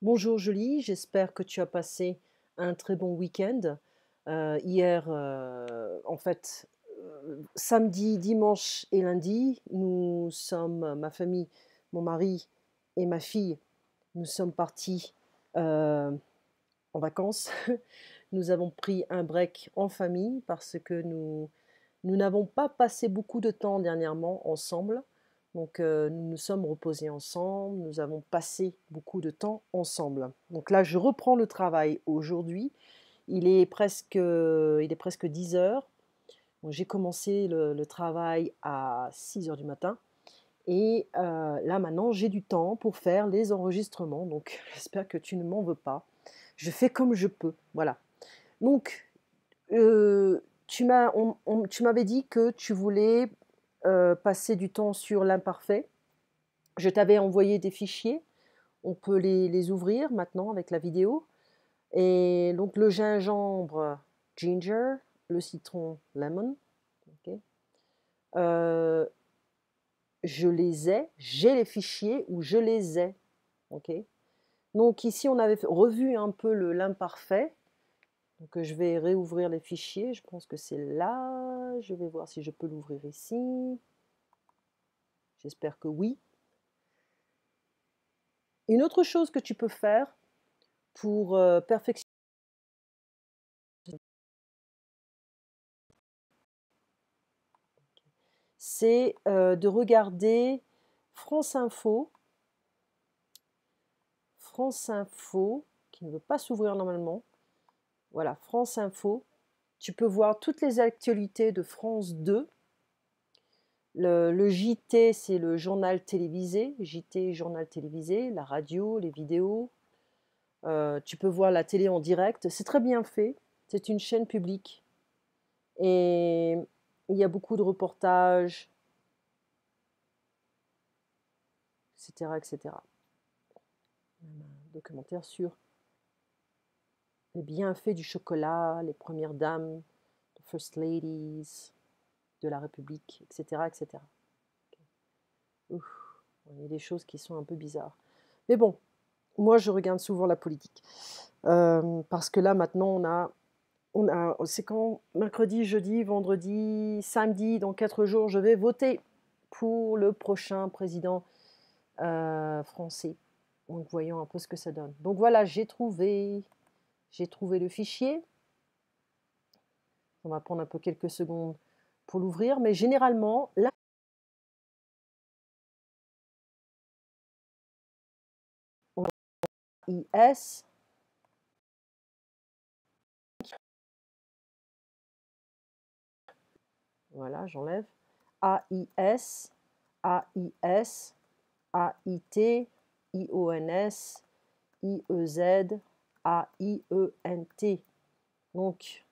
Bonjour Julie, j'espère que tu as passé un très bon week-end. Hier, samedi, dimanche et lundi, nous sommes, ma famille, mon mari et ma fille, nous sommes partis euh, en vacances. Nous avons pris un break en famille parce que nous n'avons pas passé beaucoup de temps dernièrement ensemble. Donc, nous nous sommes reposés ensemble, nous avons passé beaucoup de temps ensemble. Donc là, je reprends le travail aujourd'hui. Il est presque 10 heures. Donc, j'ai commencé le travail à 6 heures du matin. Et là, maintenant, j'ai du temps pour faire les enregistrements. Donc, j'espère que tu ne m'en veux pas. Je fais comme je peux. Voilà. Donc, tu m'avais dit que tu voulais passer du temps sur l'imparfait. Je t'avais envoyé des fichiers. On peut les ouvrir maintenant avec la vidéo. Et donc le gingembre, ginger, le citron, lemon. Ok. Euh, j'ai les fichiers où je les ai. Ok. Donc ici, on avait revu un peu l'imparfait. Donc je vais réouvrir les fichiers, je pense que c'est là. Je vais voir si je peux l'ouvrir ici. J'espère que oui. Une autre chose que tu peux faire pour perfectionner, c'est de regarder France Info. France Info, qui ne veut pas s'ouvrir normalement. Voilà, France Info. Tu peux voir toutes les actualités de France 2. Le JT, c'est le journal télévisé. JT, journal télévisé, la radio, les vidéos. Tu peux voir la télé en direct. C'est très bien fait. C'est une chaîne publique. Et il y a beaucoup de reportages, etc., etc. Un documentaire sur les bienfaits du chocolat, les premières dames, les first ladies de la République, etc., etc. Ouf, il y a des choses qui sont un peu bizarres. Mais bon, moi, je regarde souvent la politique. Parce que là, maintenant, c'est quand mercredi, jeudi, vendredi, samedi, dans 4 jours, je vais voter pour le prochain président français. Donc, voyons un peu ce que ça donne. Donc voilà, j'ai trouvé le fichier. On va prendre un peu quelques secondes pour l'ouvrir, mais généralement, là, on a IS, voilà, j'enlève, AIS, AIS, AIT, IONS, IEZ, AIENT. Donc,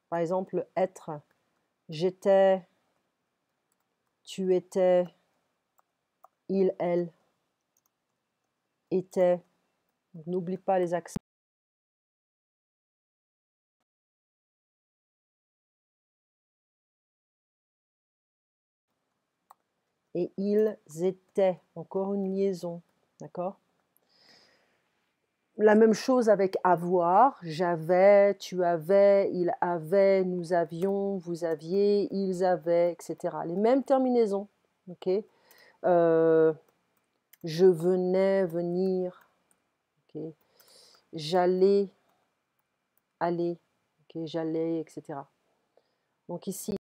par exemple, être, j'étais, tu étais, il, elle, était. N'oublie pas les accents. Et ils étaient, encore une liaison, d'accord? La même chose avec avoir, j'avais, tu avais, il avait, nous avions, vous aviez, ils avaient, etc. Les mêmes terminaisons, ok? Euh, je venais, venir, ok? J'allais, aller, ok? J'allais, etc. Donc ici,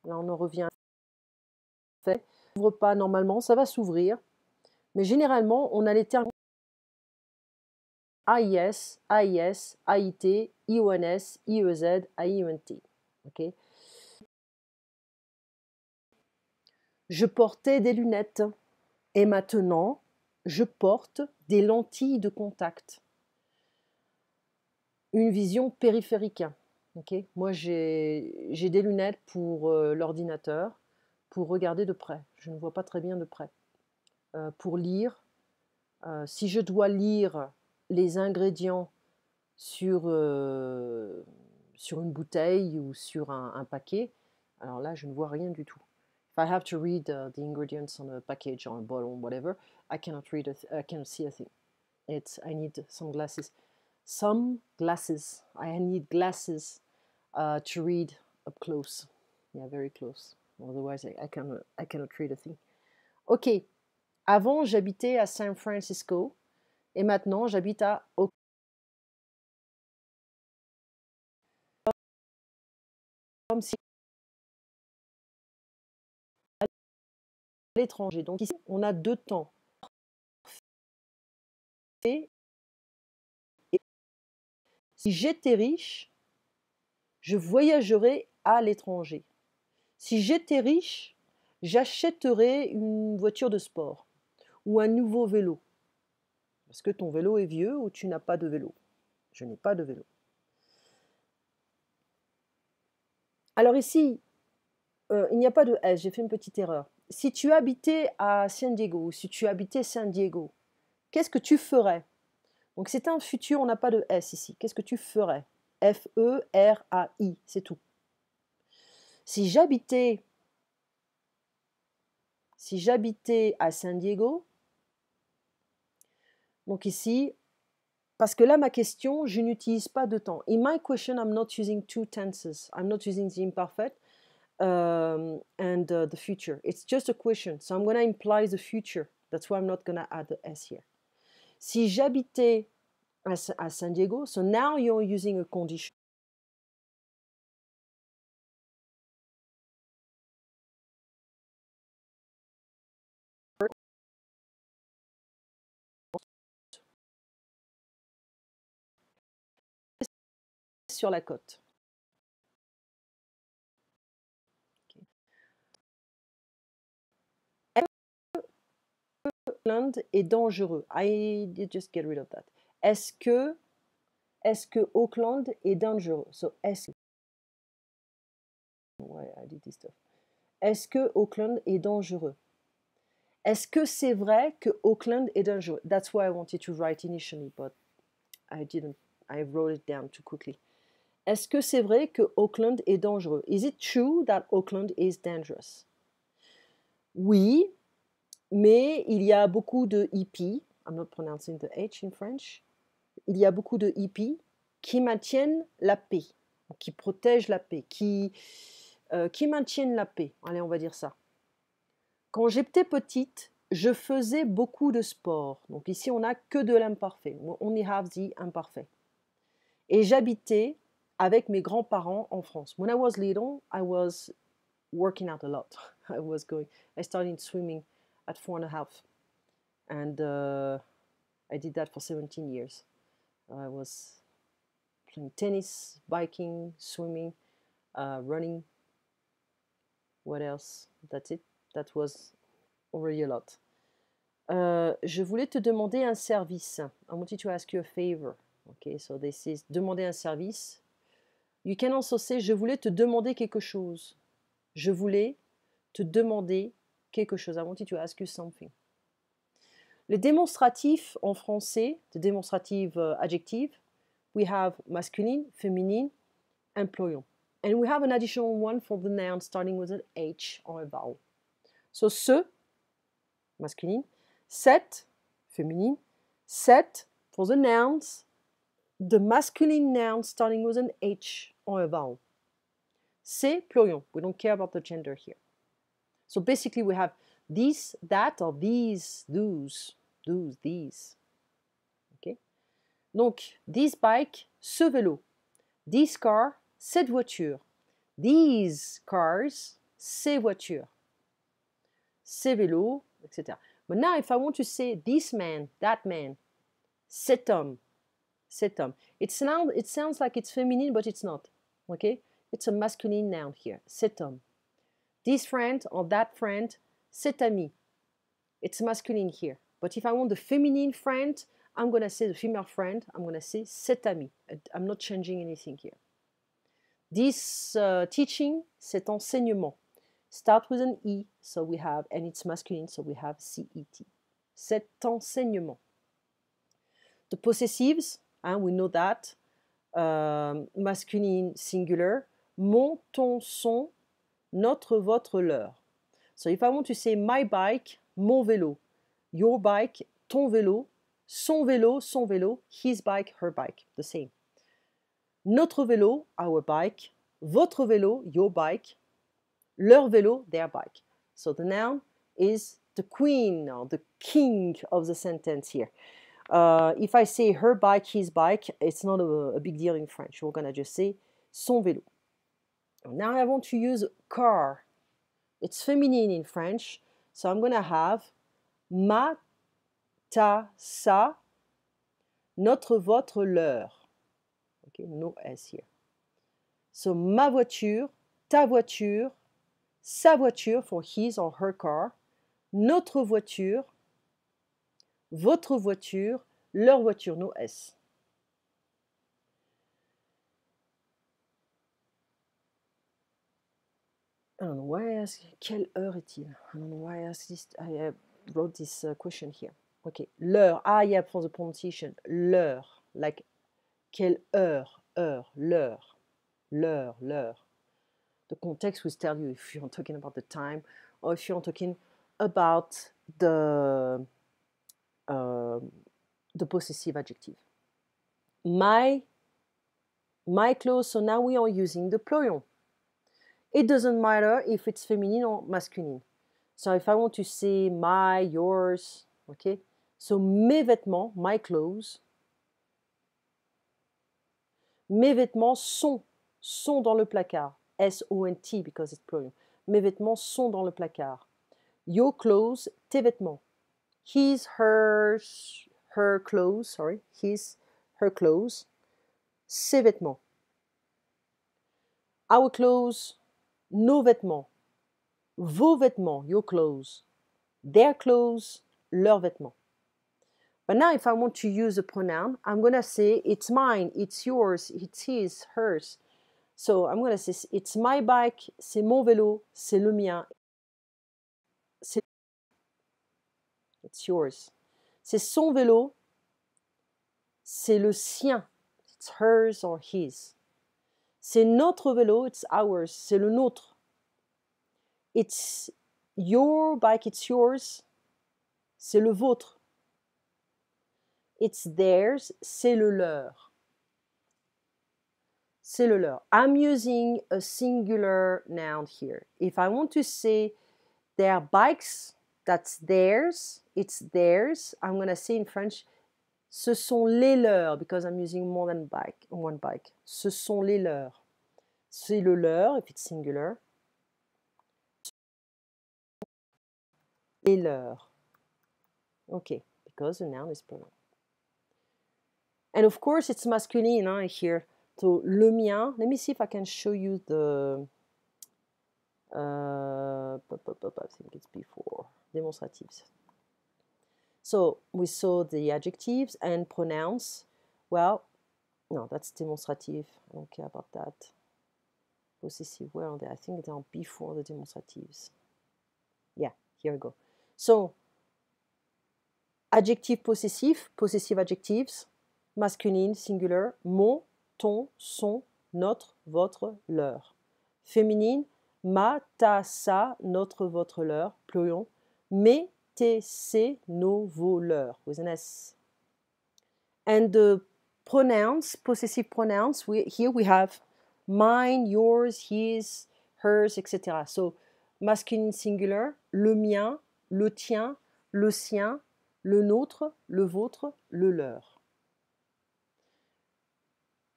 là, on en revient. Fait, s'ouvre pas normalement, ça va s'ouvrir, mais généralement, on a les termes AIS, AIS, AIT, IONS, IEZ, AIENT. Ok. Je portais des lunettes et maintenant, je porte des lentilles de contact. Une vision périphérique. Okay. Moi, j'ai des lunettes pour l'ordinateur, pour regarder de près. Je ne vois pas très bien de près. Pour lire, si je dois lire les ingrédients sur, sur une bouteille ou sur un paquet, alors là, je ne vois rien du tout. If I have to read the ingredients on a package or a bottle, whatever, I cannot read it. I cannot see a thing. I need some glasses. Some glasses. I need glasses to read up close. Yeah, very close. Otherwise, I cannot read a thing. Ok. Avant, j'habitais à San Francisco et maintenant, j'habite à Oakland. Comme si à l'étranger. Donc ici, on a deux temps. Et si j'étais riche, je voyagerais à l'étranger. Si j'étais riche, j'achèterais une voiture de sport ou un nouveau vélo. Parce que ton vélo est vieux ou tu n'as pas de vélo. Je n'ai pas de vélo. Alors ici, il n'y a pas de S, j'ai fait une petite erreur. Si tu habitais à San Diego ou si tu habitais San Diego, qu'est-ce que tu ferais? Donc c'est un futur, on n'a pas de S ici. Qu'est-ce que tu ferais? F-E-R-A-I, c'est tout. Si j'habitais à San Diego, donc ici, parce que là, ma question, je n'utilise pas de temps. In my question, I'm not using two tenses. I'm not using the imperfect and the future. It's just a question. So I'm going to imply the future. That's why I'm not going to add the S here. Si j'habitais à San Diego, so now you're using a condition. Sur la côte. Oakland est dangereux. I did just get rid of that. Est-ce que Oakland est dangereux? So est-ce why I did this stuff. Est-ce que Oakland est dangereux? Est-ce que c'est vrai que Oakland est dangereux? That's why I wanted to write initially, but I didn't. I wrote it down too quickly. Est-ce que c'est vrai que Oakland est dangereux? Is it true that Oakland is dangerous? Oui, mais il y a beaucoup de hippies. I'm not pronouncing the H in French. Il y a beaucoup de hippies qui maintiennent la paix, qui protègent la paix, qui maintiennent la paix. Allez, on va dire ça. Quand j'étais petite, je faisais beaucoup de sport. Donc ici, on n'a que de l'imparfait. We only have the imparfait. Et j'habitais avec mes grands-parents en France. When I was little, I was working out a lot. I started swimming at 4.5. And I did that for 17 years. I was playing tennis, biking, swimming, running. What else? That's it. That was already a lot. Je voulais te demander un service. I wanted to ask you a favor. Okay, so this is demander un service. You can also say je voulais te demander quelque chose. Je voulais te demander quelque chose. I wanted to ask you something. Les démonstratifs en français, the démonstrative adjective, we have masculine, féminine, employant. And we have an additional one for the noun starting with an H or a vowel. So ce, masculine, cette, féminine, cette for the nouns, the masculine noun starting with an H or a vowel. C'est pluriel. We don't care about the gender here. So basically we have this, that, or these, those, these. Okay? Donc, this bike, ce vélo. This car, cette voiture. These cars, ces voitures. Ces vélos, etc. But now if I want to say this man, that man, cet homme, cet homme. It sounds like it's feminine, but it's not. Okay? It's a masculine noun here. Cet homme. This friend or that friend, cet ami. It's masculine here. But if I want the feminine friend, I'm going to say the female friend. I'm going to say cet ami. I'm not changing anything here. This teaching, cet enseignement. Start with an E, so we have, and it's masculine, so we have C-E-T. Cet enseignement. The possessives, we know that. Masculine, singular. Mon, ton, son, notre, votre, leur. So if I want to say my bike, mon vélo, your bike, ton vélo, son vélo, his bike, her bike, the same. Notre vélo, our bike, votre vélo, your bike, leur vélo, their bike. So the noun is the queen or the king of the sentence here. If I say her bike, his bike, it's not a big deal in French. We're going to just say son vélo. Now I want to use car. It's feminine in French, so I'm going to have ma, ta, sa, notre, votre, leur. Okay, no S here. So ma voiture, ta voiture, sa voiture for his or her car, notre voiture, votre voiture, leur voiture, no S. I don't know why I asked, quelle heure est-il? I don't know why I asked this, I wrote this question here. Okay, l'heure, yeah, for the pronunciation, l'heure, like, quelle heure, l'heure, l'heure. The context will tell you if you're talking about the time or if you're talking about the possessive adjective. My clothes, so now we are using the plural. It doesn't matter if it's feminine or masculine. So if I want to say my, yours, okay? So mes vêtements, my clothes. Mes vêtements sont dans le placard. S-O-N-T because it's plural. Mes vêtements sont dans le placard. Your clothes, tes vêtements. His, hers, her clothes, sorry. His, her clothes. Ses vêtements. Our clothes, nos vêtements. Vos vêtements, your clothes. Their clothes, leurs vêtements. But now if I want to use a pronoun, I'm going to say it's mine, it's yours, it's his, hers. So I'm going to say it's my bike, c'est mon vélo, c'est le mien. It's yours. C'est son vélo, c'est le sien. It's hers or his. C'est notre vélo, it's ours, c'est le nôtre. It's your bike, it's yours, c'est le vôtre. It's theirs, c'est le leur. C'est le leur. I'm using a singular noun here. If I want to say their bikes, that's theirs, it's theirs. I'm going to say in French, ce sont les leurs, because I'm using more than one bike. Ce sont les leurs. C'est le leur, if it's singular. Les leurs. Okay, because the noun is plural. And of course, it's masculine here. So, le mien, let me see if I can show you the, I think it's before, demonstratives. So, we saw the adjectives and pronouns. Well, no, that's demonstrative. I don't care about that. Possessive, where are they? I think they are before the demonstratives. Yeah, here we go. So, adjective possessive, possessive adjectives, masculine, singular, mon, ton, son, notre, votre, leur. Féminine, ma, ta, sa, notre, votre, leur, plural, mes, tes, ses, nos, vos, leurs, with an S. And the pronouns, possessive pronouns, here we have mine, yours, his, hers, etc. So, masculine singular, le mien, le tien, le sien, le nôtre, le vôtre, le leur.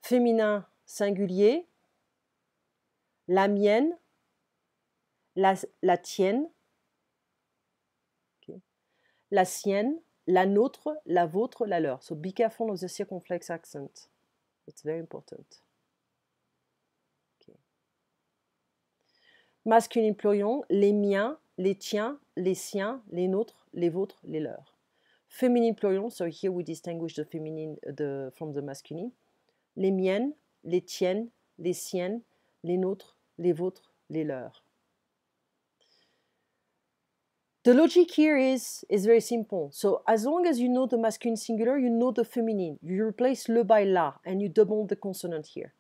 Féminin singulier, la mienne, la tienne, okay. La sienne, la nôtre, la vôtre, la leur. So be careful of the circumflex accent. It's very important. Okay. Masculine pluriel, les miens, les tiens, les siens, les nôtres, les vôtres, les leurs. Féminine pluriel, so here we distinguish the feminine from the masculine. Les miennes, les tiennes, les siennes, les nôtres, les vôtres, les leurs. The logic here is very simple. So as long as you know the masculine singular, you know the feminine. You replace le by la and you double the consonant here.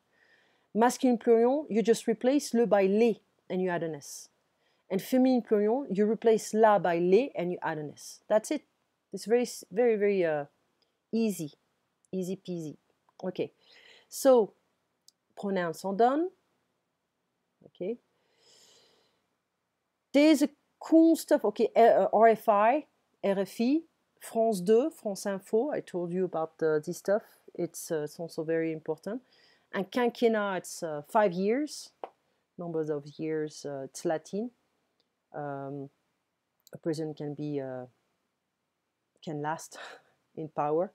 Masculine pluriel, you just replace le by les and you add an S. And féminin pluriel, you replace la by les and you add an s. That's it. It's very, very, very easy. Easy peasy. Okay. So, pronouns sont done. Okay. There's a cool stuff. Okay, RFI, RFI, France 2, France Info. I told you about this stuff. It's also very important. And quinquennat, it's 5 years. Numbers of years, it's Latin. A person can be can last in power.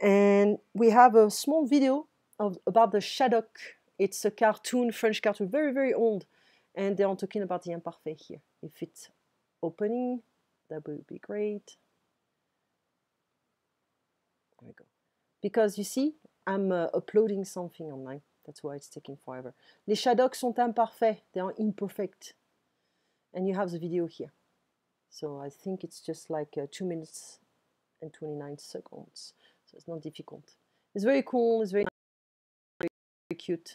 And we have a small video about the Shadok. It's a cartoon, French cartoon, very, very old. And they are talking about the imparfait here. If it's opening, that would be great. There we go. Because you see, I'm uploading something online. That's why it's taking forever. Les Shadoks sont imparfaits. They are imperfect. And you have the video here. So I think it's just like 2 minutes and 29 seconds. So it's not difficult. It's very cool. It's very cute.